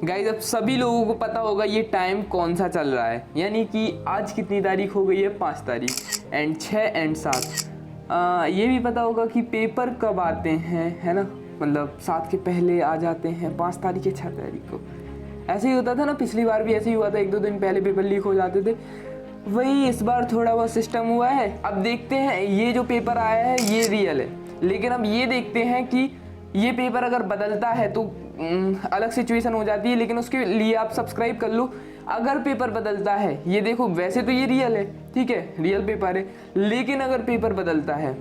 Guys अब सभी लोगों को पता होगा ये टाइम कौन सा चल रहा है, यानी कि आज कितनी तारीख हो गई है, 5 तारीख एंड 6 एंड 7। ये भी पता होगा कि पेपर कब आते हैं, है ना, मतलब 7 के पहले आ जाते हैं, 5 तारीख या 6 तारीख को। ऐसे ही होता था ना, पिछली बार भी ऐसे ही हुआ था, 1-2 दिन पहले पेपर लीक हो जाते थे। वही इस बार थोड़ा बहुत सिस्टम हुआ है। अब देखते हैं ये जो पेपर आया है ये रियल है, लेकिन अब ये देखते हैं कि ये पेपर अगर बदलता है तो अलग सिचुएशन हो जाती है, लेकिन उसके लिए आप सब्सक्राइब कर लो। अगर पेपर बदलता है, ये देखो वैसे तो ये रियल है, ठीक है, रियल पेपर है, लेकिन अगर पेपर बदलता है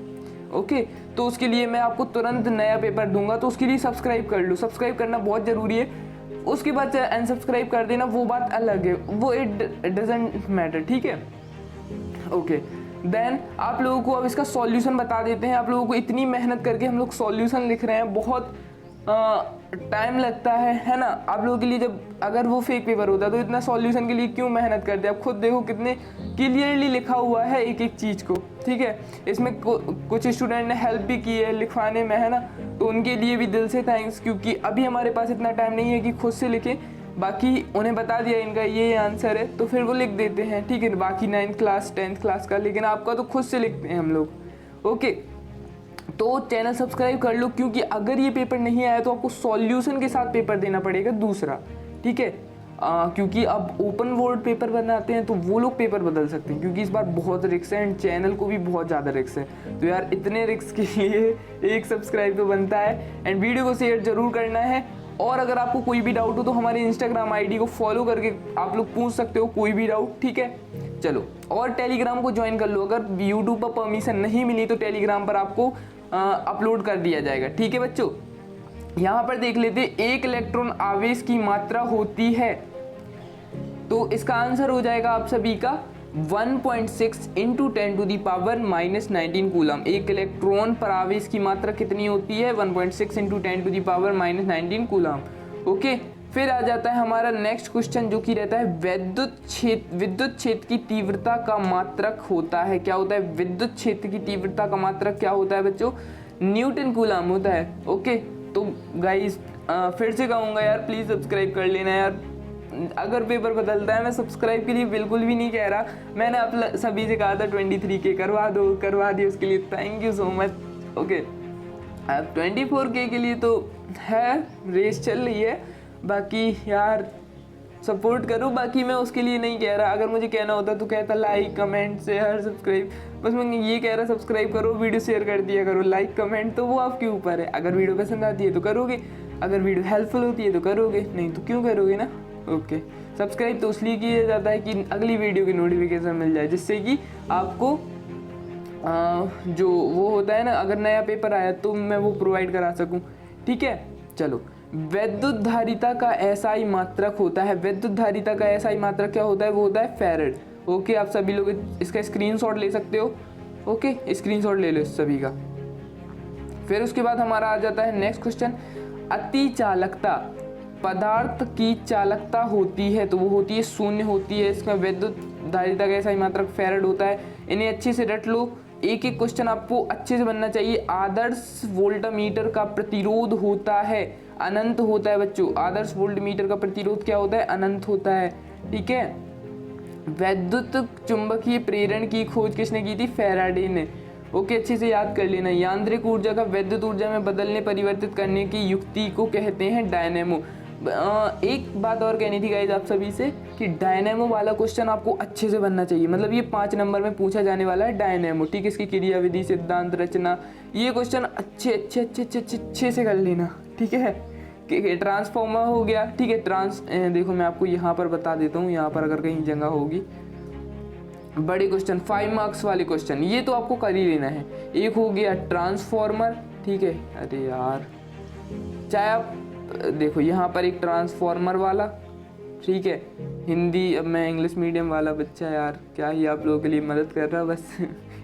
ओके, तो उसके लिए मैं आपको तुरंत नया पेपर दूंगा, तो उसके लिए सब्सक्राइब कर लो। सब्सक्राइब करना बहुत ज़रूरी है, उसके बाद अनसब्सक्राइब कर देना वो बात अलग है, वो इट डजेंट मैटर, ठीक है, ओके। देन आप लोगों को अब इसका सॉल्यूशन बता देते हैं। आप लोगों को इतनी मेहनत करके हम लोग सॉल्यूशन लिख रहे हैं, बहुत टाइम लगता है ना आप लोगों के लिए। जब अगर वो फेक पेपर होता तो इतना सॉल्यूशन के लिए क्यों मेहनत करते? आप खुद देखो कितने क्लियरली लिखा हुआ है एक एक चीज़ को, ठीक है। इसमें कुछ स्टूडेंट ने हेल्प भी की है लिखवाने में, है ना, तो उनके लिए भी दिल से थैंक्स, क्योंकि अभी हमारे पास इतना टाइम नहीं है कि खुद से लिखें। बाकी उन्हें बता दिया इनका ये आंसर है तो फिर वो लिख देते हैं, ठीक है, बाकी 9th क्लास 10th क्लास का, लेकिन आपका तो खुद से लिखते हैं हम लोग, ओके। तो चैनल सब्सक्राइब कर लो, क्योंकि अगर ये पेपर नहीं आया तो आपको सॉल्यूशन के साथ पेपर देना पड़ेगा दूसरा, ठीक है। क्योंकि अब ओपन बोर्ड पेपर बनाते हैं तो वो लोग पेपर बदल सकते हैं, क्योंकि इस बार बहुत रिक्स है एंड चैनल को भी बहुत ज़्यादा रिक्स है। तो यार इतने रिक्स के लिए एक सब्सक्राइब तो बनता है एंड वीडियो को शेयर जरूर करना है। और अगर आपको कोई भी डाउट हो तो हमारे इंस्टाग्राम आईडी को फॉलो करके आप लोग पूछ सकते हो कोई भी डाउट, ठीक है। चलो, और टेलीग्राम को ज्वाइन कर लो। अगर यूट्यूब पर परमिशन नहीं मिली तो टेलीग्राम पर आपको अपलोड कर दिया जाएगा, ठीक है बच्चों। यहाँ पर देख लेते, एक इलेक्ट्रॉन आवेश की मात्रा होती है, तो इसका आंसर हो जाएगा आप सभी का 1.6 इंटू 10⁻⁻19 कूलम। एक इलेक्ट्रॉन पर आवेश की मात्रा कितनी होती है? 1.6 इंटू 10⁻⁻19 कूलम, ओके। फिर आ जाता है हमारा नेक्स्ट क्वेश्चन, जो कि रहता है विद्युत क्षेत्र की तीव्रता का मात्रक होता है। क्या होता है? विद्युत क्षेत्र की तीव्रता का मात्रक क्या होता है बच्चों? न्यूटन कूलम होता है, ओके। तो गाइस फिर से कहूँगा यार, प्लीज़ सब्सक्राइब कर लेना यार। अगर पेपर बदलता है, मैं सब्सक्राइब के लिए बिल्कुल भी नहीं कह रहा, मैंने आप सभी से कहा था 23K करवा दो, करवा दिए, उसके लिए thank you so much, okay. अब 24K के लिए तो है, रेस चल रही है, बाकी यार सपोर्ट करो। बाकी मैं उसके लिए नहीं कह रहा, अगर मुझे कहना होता तो कहता लाइक कमेंट शेयर सब्सक्राइब, बस मैं ये कह रहा सब्सक्राइब करो, वीडियो शेयर कर दिया करो, लाइक कमेंट तो वो आपके ऊपर है। अगर वीडियो पसंद आती है तो करोगे, अगर वीडियो हेल्पफुल होती है तो करोगे, नहीं तो क्यों करोगे ना, ओके। सब्सक्राइब तो इसलिए किया जाता है कि अगली वीडियो की नोटिफिकेशन मिल जाए, जिससे कि आपको जो वो होता है ना, अगर नया पेपर आया तो मैं वो प्रोवाइड करा सकूं, ठीक है। चलो, वैद्युत धारिता का एसआई मात्रक होता है। वैद्युत धारिता का एसआई मात्रक क्या होता है? वो होता है फैराड, ओके। आप सभी लोग इसका स्क्रीनशॉट ले सकते हो, ओके, स्क्रीनशॉट ले लो सभी का। फिर उसके बाद हमारा आ जाता है नेक्स्ट क्वेश्चन, अति चालकता पदार्थ की चालकता होती है, तो वो होती है शून्य होती है। इसमें वैद्युत धारिता का एसआई मात्रक फैराड होता है। इन्हें अच्छे से रट लो, एक एक क्वेश्चन आपको अच्छे से बनना चाहिए। आदर्श वोल्टमीटर का प्रतिरोध होता है अनंत होता है बच्चों। आदर्श वोल्टमीटर का प्रतिरोध क्या होता है? अनंत होता है, ठीक है। वैद्युत चुंबकीय प्रेरण की खोज किसने की थी? फैराडे ने, ओके, अच्छे से याद कर लेना। यांत्रिक ऊर्जा का वैद्युत ऊर्जा में बदलने परिवर्तित करने की युक्ति को कहते हैं डायनेमो। एक बात और कहनी थी गाइस आप सभी से कि डायनेमो वाला क्वेश्चन आपको अच्छे से बनना चाहिए, मतलब ये 5 नंबर में पूछा जाने वाला है डायनेमो, ठीक है। इसकी क्रिया विधि, सिद्धांत, रचना, ये क्वेश्चन अच्छे से कर लेना, ठीक है। ट्रांसफॉर्मर हो गया, ठीक है। देखो मैं आपको यहाँ पर बता देता हूँ, यहाँ पर अगर कहीं जगह होगी, बड़े क्वेश्चन 5 मार्क्स वाले क्वेश्चन ये तो आपको कर ही लेना है। एक हो गया ट्रांसफॉर्मर, ठीक है। अरे यार, चाहे आप देखो यहाँ पर एक ट्रांसफॉर्मर वाला, ठीक है। हिंदी, अब मैं इंग्लिश मीडियम वाला बच्चा, यार क्या ही आप लोगों के लिए मदद कर रहा, बस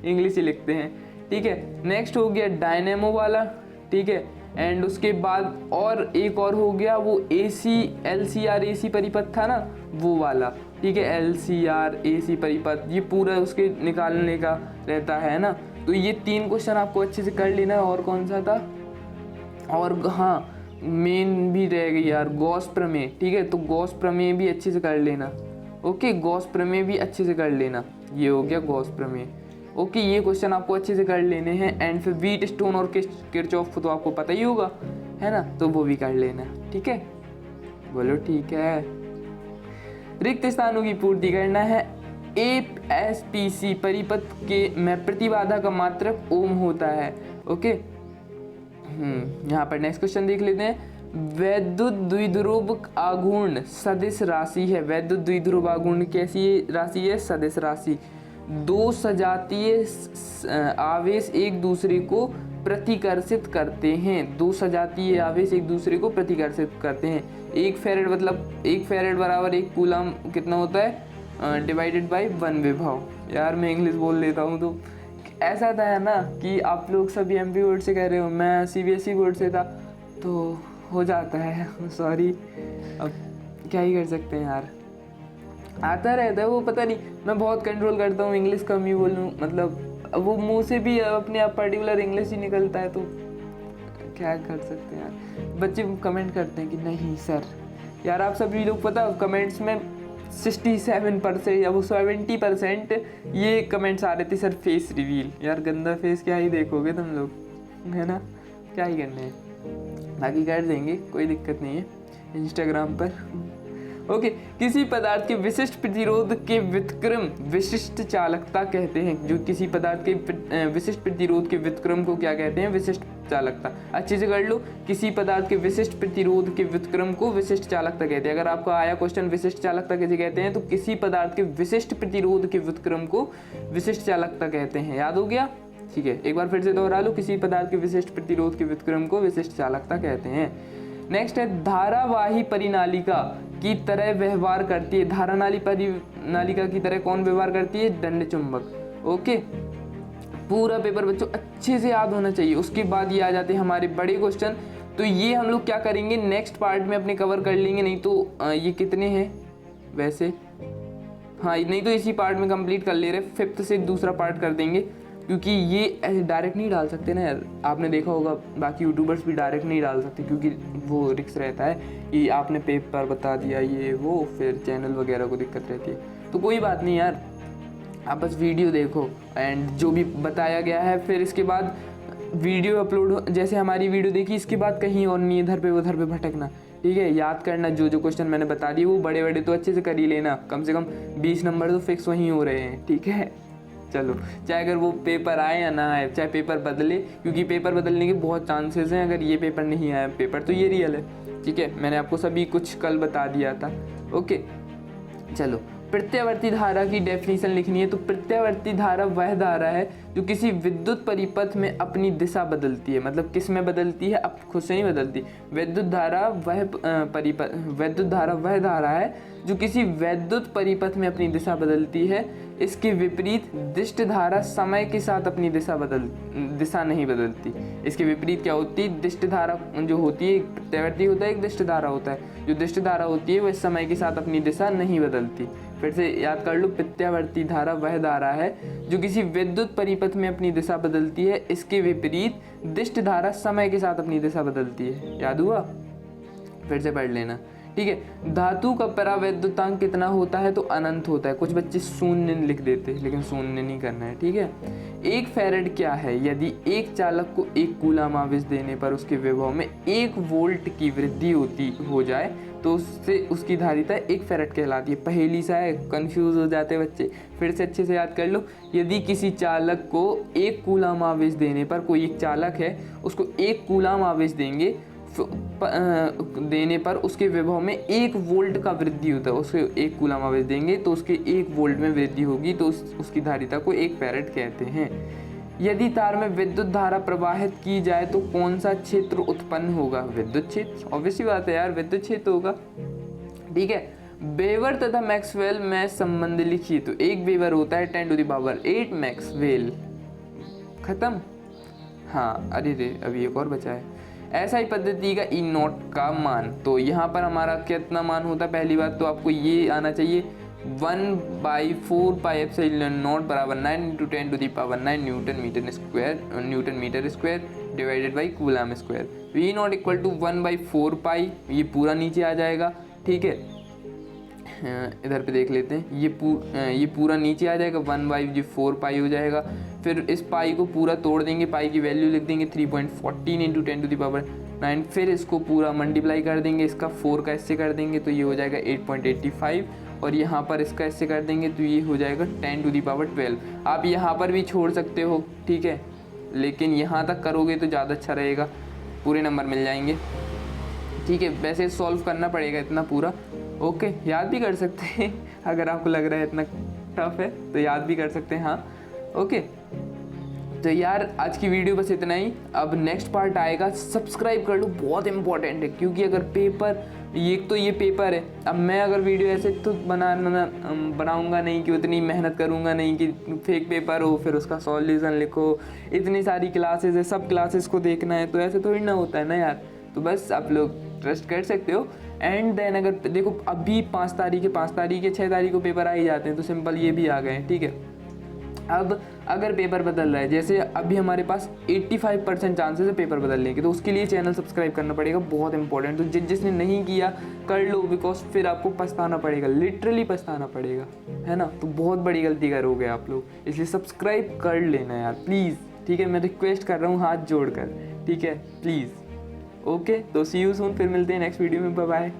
इंग्लिश ही लिखते हैं, ठीक है। नेक्स्ट हो गया डायनेमो वाला, ठीक है। एंड उसके बाद और एक और हो गया वो LCR AC परिपथ था ना, वो वाला, ठीक है। LCR AC परिपथ, ये पूरा उसके निकालने का रहता है ना। तो ये 3 क्वेश्चन आपको अच्छे से कर लेना है। और कौन सा था? और हाँ, मेन भी रह गई यार, गॉस प्रमेय। ठीक है, तो गॉस प्रमेय भी अच्छे से कर लेना। ओके, गॉस प्रमेय भी अच्छे से कर लेना। ये हो गया गॉस प्रमेय। ओके, ये क्वेश्चन आपको अच्छे से कर लेने हैं। एंड फिर व्हीट स्टोन और किरचॉफ तो आपको पता ही होगा, है ना, तो वो भी कर लेना। ठीक है, बोलो ठीक है। रिक्त स्थानों की पूर्ति करना है। ASPC परिपथ के में प्रतिबाधा का मात्रक ओम होता है। ओके, यहाँ पर नेक्स्ट क्वेश्चन देख लेते हैं। वैद्युत द्विध्रुव आघूर्ण सदिश राशि है। वैद्युत द्विध्रुव आघूर्ण कैसी राशि है? सदिश राशि। दो सजातीय आवेश एक दूसरे को प्रतिकर्षित करते हैं। दो सजातीय आवेश एक दूसरे को प्रतिकर्षित करते हैं। 1 फैरेड मतलब 1 फैरेड बराबर 1 कूलम कितना होता है? डिवाइडेड बाय 1 विभव। यार मैं इंग्लिश बोल लेता हूँ, तो ऐसा था है ना कि आप लोग सभी MP बोर्ड से कह रहे हो, मैं CBSE बोर्ड से था, तो हो जाता है। सॉरी, अब क्या ही कर सकते हैं यार, आता रहता है वो। पता नहीं, मैं बहुत कंट्रोल करता हूँ इंग्लिश कम ही बोलूँ, मतलब वो मुंह से भी अपने आप पर्टिकुलर इंग्लिश ही निकलता है, तो क्या कर सकते हैं यार। बच्चे कमेंट करते हैं कि नहीं सर, यार आप सभी लोग पता कमेंट्स में 67% या वो 70% ये कमेंट्स आ रहे थे, सर फेस रिवील। यार गंदा फेस क्या ही देखोगे तुम लोग, है ना, क्या ही करने हैं, बाकी कर देंगे, कोई दिक्कत नहीं है इंस्टाग्राम पर। ओके, किसी पदार्थ के विशिष्ट प्रतिरोध के व्युत्क्रम विशिष्ट चालकता कहते हैं। जो किसी पदार्थ के विशिष्ट प्रतिरोध के व्युत्क्रम को क्या कहते हैं? विशिष्ट चालकता। अच्छे से कर लो, किसी पदार्थ के विशिष्ट प्रतिरोध के व्युत्क्रम को विशिष्ट चालकता कहते हैं। अगर आपको आया क्वेश्चन विशिष्ट चालकता कैसे कहते हैं, तो किसी पदार्थ के विशिष्ट प्रतिरोध के व्युत्क्रम को विशिष्ट चालकता कहते हैं। याद हो गया? ठीक है, एक बार फिर से दोहरा लो, किसी पदार्थ के विशिष्ट प्रतिरोध के व्युत्क्रम को विशिष्ट चालकता कहते हैं। नेक्स्ट है, धारावाही परिनालिका की तरह व्यवहार करती है। धारानाली परिनालिका की तरह कौन व्यवहार करती है? दंड चुंबक। ओके, पूरा पेपर बच्चों अच्छे से याद होना चाहिए। उसके बाद ये आ जाते हैं हमारे बड़े क्वेश्चन, तो ये हम लोग क्या करेंगे नेक्स्ट पार्ट में अपने कवर कर लेंगे। नहीं तो ये कितने हैं वैसे, हाँ नहीं तो इसी पार्ट में कंप्लीट कर ले रहे, 5th से दूसरा पार्ट कर देंगे, क्योंकि ये डायरेक्ट नहीं डाल सकते ना यार। आपने देखा होगा बाकी यूट्यूबर्स भी डायरेक्ट नहीं डाल सकते, क्योंकि वो रिस्क रहता है कि आपने पेपर बता दिया ये वो, फिर चैनल वगैरह को दिक्कत रहती है। तो कोई बात नहीं यार, आप बस वीडियो देखो एंड जो भी बताया गया है, फिर इसके बाद वीडियो अपलोड हो, जैसे हमारी वीडियो देखी, इसके बाद कहीं और नहीं इधर पे उधर पे भटकना। ठीक है, याद करना जो जो क्वेश्चन मैंने बता दिए, वो बड़े बड़े तो अच्छे से कर ही लेना, कम से कम 20 नंबर तो फिक्स वहीं हो रहे हैं। ठीक है, चलो, चाहे अगर वो पेपर आए या ना आए, चाहे पेपर बदले, क्योंकि पेपर बदलने के बहुत चांसेस हैं। अगर ये पेपर नहीं आया पेपर, तो ये रियल है। ठीक है, मैंने आपको सभी कुछ कल बता दिया था। ओके, चलो, प्रत्यावर्ती धारा की डेफिनेशन लिखनी है। तो प्रत्यावर्ती धारा वह धारा है जो किसी विद्युत परिपथ में अपनी दिशा बदलती है। मतलब किस में बदलती है? अब खुद से नहीं बदलती। विद्युत धारा वह धारा है जो किसी वैद्युत परिपथ में अपनी दिशा बदलती है। इसके विपरीत दिष्ट धारा समय के साथ अपनी दिशा नहीं बदलती। इसके विपरीत क्या होती है? दिष्ट धारा जो होती है, प्रत्यावर्ती होता है, एक दिष्ट धारा होता है। जो दिष्ट धारा होती है वह समय के साथ अपनी दिशा नहीं बदलती। फिर से याद कर लो, प्रत्यावर्ती धारा वह धारा है जो किसी विद्युत परिपथ में अपनी दिशा बदलती है। इसके विपरीत दिष्ट धारा समय के साथ अपनी दिशा बदलती है। याद हुआ? फिर से पढ़ लेना। ठीक है, धातु का परावैद्युतांक कितना होता है? तो अनंत होता है। कुछ बच्चे शून्य लिख देते हैं, लेकिन शून्य नहीं करना है। ठीक है, 1 फैरेड क्या है? यदि एक चालक को 1 कूलम आवेश देने पर उसके विभव में 1 वोल्ट की वृद्धि हो जाए तो उससे उसकी धारिता 1 फैरेड कहलाती है। पहेली सा है, कंफ्यूज हो जाते हैं बच्चे। फिर से अच्छे से याद कर लो, यदि किसी चालक को 1 कूलम आवेश देने पर, कोई एक चालक है, उसको 1 कूलम आवेश देने पर उसके विभव में 1 वोल्ट का वृद्धि होता है। उसके 1 कूलम आवेश देंगे तो उसके 1 वोल्ट में वृद्धि होगी, तो उसकी धारिता को 1 फैरेड कहते हैं। यदि तार में विद्युत धारा प्रवाहित की जाए तो कौन सा क्षेत्र उत्पन्न होगा? विद्युत क्षेत्र, ऑब्वियसली बात है यार, विद्युत क्षेत्र होगा। ठीक है, वेबर तथा मैक्सवेल में संबंध लिखिए। तो एक वेबर होता है 10⁸, मैक्सवेल। खत्म। हाँ, अरे रे, अभी एक और बचा है। ऐसा ही पद्धति का E0 का मान, तो यहाँ पर हमारा कितना मान होता है? पहली बात तो आपको ये आना चाहिए, 1/4 पाई एप्सिलॉन नॉट बराबर 9 × 10⁹ newton metre square divided by coulomb square. V0 equal to 1/4 pi, ये पूरा नीचे आ जाएगा, ठीक है। इधर पे देख लेते हैं, ये पूरा नीचे आ जाएगा, 1/4 पाई हो जाएगा। फिर इस पाई को पूरा तोड़ देंगे, पाई की वैल्यू लिख देंगे 3.14 इंटू 10⁻⁹। फिर इसको पूरा मल्टीप्लाई कर देंगे, इसका 4 का इससे कर देंगे तो ये हो जाएगा 8.85, और यहाँ पर इसका इससे कर देंगे तो ये हो जाएगा 10⁻12। आप यहाँ पर भी छोड़ सकते हो, ठीक है, लेकिन यहाँ तक करोगे तो ज़्यादा अच्छा रहेगा, पूरे नंबर मिल जाएंगे, ठीक है। वैसे सॉल्व करना पड़ेगा इतना पूरा, ओके। याद भी कर सकते हैं अगर आपको लग रहा है इतना टफ है तो याद भी कर सकते हैं, हाँ, ओके। तो यार आज की वीडियो बस इतना ही। अब नेक्स्ट पार्ट आएगा, सब्सक्राइब कर लो, बहुत इंपॉर्टेंट है, क्योंकि अगर पेपर, ये पेपर है, अब मैं अगर वीडियो ऐसे तो बनाऊंगा नहीं, कि उतनी मेहनत करूंगा नहीं कि फेक पेपर हो फिर उसका सॉल्यूशन लिखो, इतनी सारी क्लासेस है, सब क्लासेस को देखना है, तो ऐसे थोड़ी ना होता है ना यार। तो बस आप लोग ट्रस्ट कर सकते हो। एंड देन अगर देखो अभी 5 तारीख है, 6 तारीख को पेपर आ ही जाते हैं, तो सिंपल ये भी आ गए हैं, ठीक है। अब अगर पेपर बदल रहा है, जैसे अभी हमारे पास 85% चांसेस है पेपर बदलने के, तो उसके लिए चैनल सब्सक्राइब करना पड़ेगा, बहुत इंपॉर्टेंट। तो जिसने नहीं किया कर लो, बिकॉज फिर आपको पछताना पड़ेगा, लिटरली पछताना पड़ेगा, है ना। तो बहुत बड़ी गलती करोगे आप लोग, इसलिए सब्सक्राइब कर लेना यार प्लीज़, ठीक है। मैं रिक्वेस्ट कर रहा हूँ हाथ जोड़कर, ठीक है, प्लीज़, ओके। तो सी यू सून, फिर मिलते हैं नेक्स्ट वीडियो में, बाय बाय।